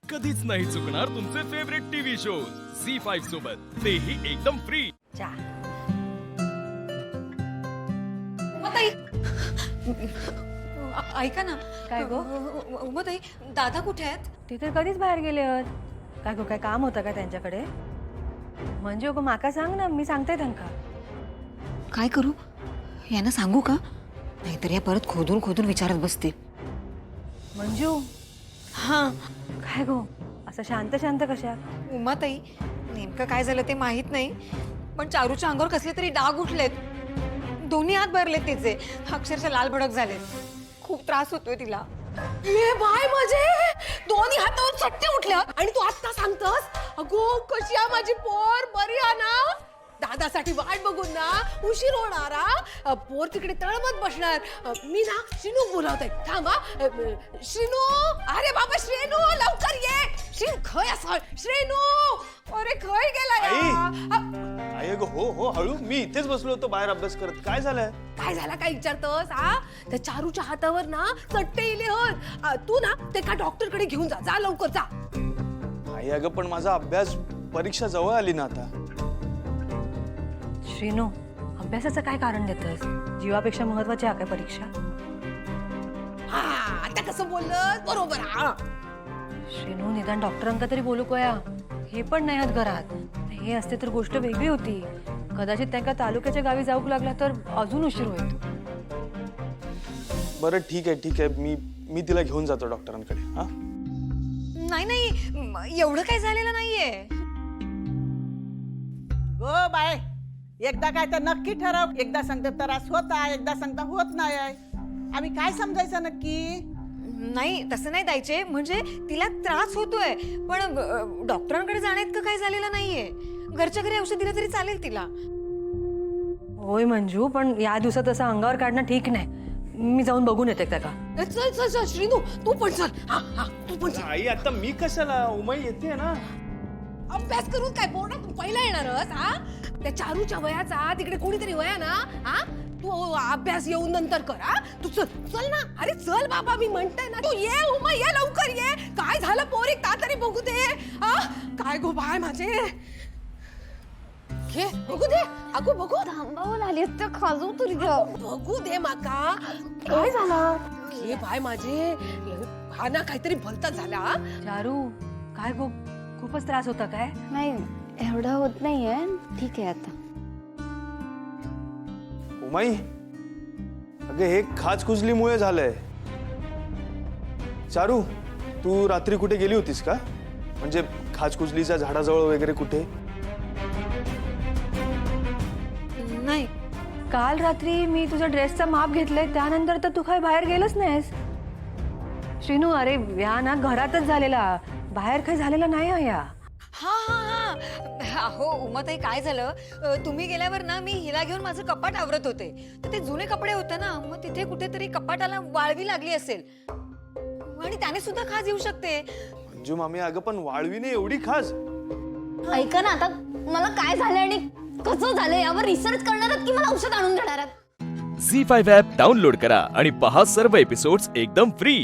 कधीच नाही चुकणार तुमचे फेवरेट टीव्ही शोज झी5 सोबत, तेही एकदम फ्री. ऐका ना. काय गो? उमाताई, दादा कुठे आहेत? ते तर कधीच बाहेर गेले आहेत. काय गो, काय काम होतं का त्यांच्याकडे? म्हणजे गो माका सांग ना, मी सांगते त्यांना. काय करू? यांना सांगू का? नाहीतर या परत खोदून खोदून विचारत बसतील. मंजू, हा काय गो असं शांत शांत कशा? उमाताई, नेमकं काय झालं ते माहित नाही, पण चारूच्या अंगावर कसले तरी डाग उठलेत. दोन्ही हात भरलेत तिचे, अक्षरशः लाल भडक झाले. खूप त्रास होतोय तिला. ये बाय माझे दोन्ही हातावर चट्टे उठल्या आणि तू आता सांगतस अगो कशी आहे माझी पोर, बरी आहे ना? दादासाठी वाट बघून ना उशीर होणार. पोर तिकडे तळमत बसणार. मी ना श्रीनू बोलावते, थांबा. श्रीनू, अरे बाबा श्रीनू लवकर ये. श्रीनू खय असा श्रीनू, अरे खय गेला आई गो, हो हो हळू. मी इथेच बसलो होतो बाहेर अभ्यास करत. काय झालंय? काय झाला काय विचारतस? त्या चारूच्या हातावर ना चट्टे इले होत. तू ना ते का डॉक्टर कडे घेऊन जा, जा लवकर जा. आई अगं पण माझा अभ्यास, परीक्षा जवळ आली ना आता. श्रीनू, अभ्यासाचं काय कारण देतस? जीवापेक्षा महत्वाची आहे काय परीक्षा? हा आता कसं बोललं बरोबर. हा श्रीनू, निदान डॉक्टरांका तरी बोलू कोया. हे पण नाही आहेत घरात. हे असते तर गोष्ट वेगळी होती. कदाचित त्यांना तालुक्याच्या गावी जाऊक लागला तर अजून उशीर होईल. बरं ठीक आहे मी तिला घेऊन जातो डॉक्टरांकडे. हा नाही नाही, एवढं काय झालेलं नाहीये. गो बाय, एकदा काय तर नक्की ठरव. एकदा सांगता त्रास होता, एकदा सांगता होत नाही. आम्ही काय समजायचं नक्की? नाही तसं नाही द्यायचे, म्हणजे तिला त्रास होतोय, पण डॉक्टरांकडे जाण्यात काय झालेलं नाहीये. घरच्या घरी औषध दिलं तरी चालेल तिला. होय मंजू, पण या दिवसात असं अंगावर काढणं ठीक नाही. मी जाऊन बघून येते त्या का. चल चल चल श्रीनू, तू पण चल. हा हा तू पण चल. आई आता मी कशाला? उमाई येते ना. अभ्यास करून काय बोल ना, तू पहिला येणारच. हा त्या चारूच्या वयाचा तिकडे कोणीतरी वया ना. हा तू अभ्यास येऊन नंतर कर. हा तू चल चल ना. अरे चल बाबा, मी म्हणते ना, तू ये उमा, ये लवकर ये. काय झालं पोरी, का तरी बघू दे. हा काय गो बाय माझे, घे बघू दे. अगो बघू, थांबावं लागेल तर खाजू तरी बघू दे माका. काय झालं? घे बाय माझे. हा ना काहीतरी भलता झाला. चारू, काय गो, खूपच त्रास होता काय? नाही, एवढं होत नाहीये. ठीक आहे आता. उमाई अगं हे खाजकुजलीमुळे झालंय. चारू, तू रात्री कुठे गेली होतीस का? म्हणजे खाजकुजलीच्या झाडाजवळ वगैरे कुठे? नाही. काल रात्री मी तुझ्या ड्रेसचा माप घेतलंय, त्यानंतर तर तू काय बाहेर गेलंच नाहीस. श्रीनू, अरे या ना घरातच झालेला, बाहेर काय झालेलं नाही आहे या. हा हा हा हो उमाताई, काय झालं, तुम्ही गेल्यावर ना मी हिला घेऊन माझं कपाट आवरत होते, तर ते जुने कपडे होते ना, मग तिथे कुठेतरी कपाटाला वाळवी लागली असेल आणि त्याने सुद्धा खाज येऊ शकते. मंजू मामी, अगं पण वाळवीने एवढी खाज? ऐका ना, आता मला काय झालं आणि कसं झालं यावर रिसर्च करणार आहात की मला औषध आणून देणार आहात? झी5 ॲप डाउनलोड करा आणि पहा सर्व एपिसोड्स एकदम फ्री.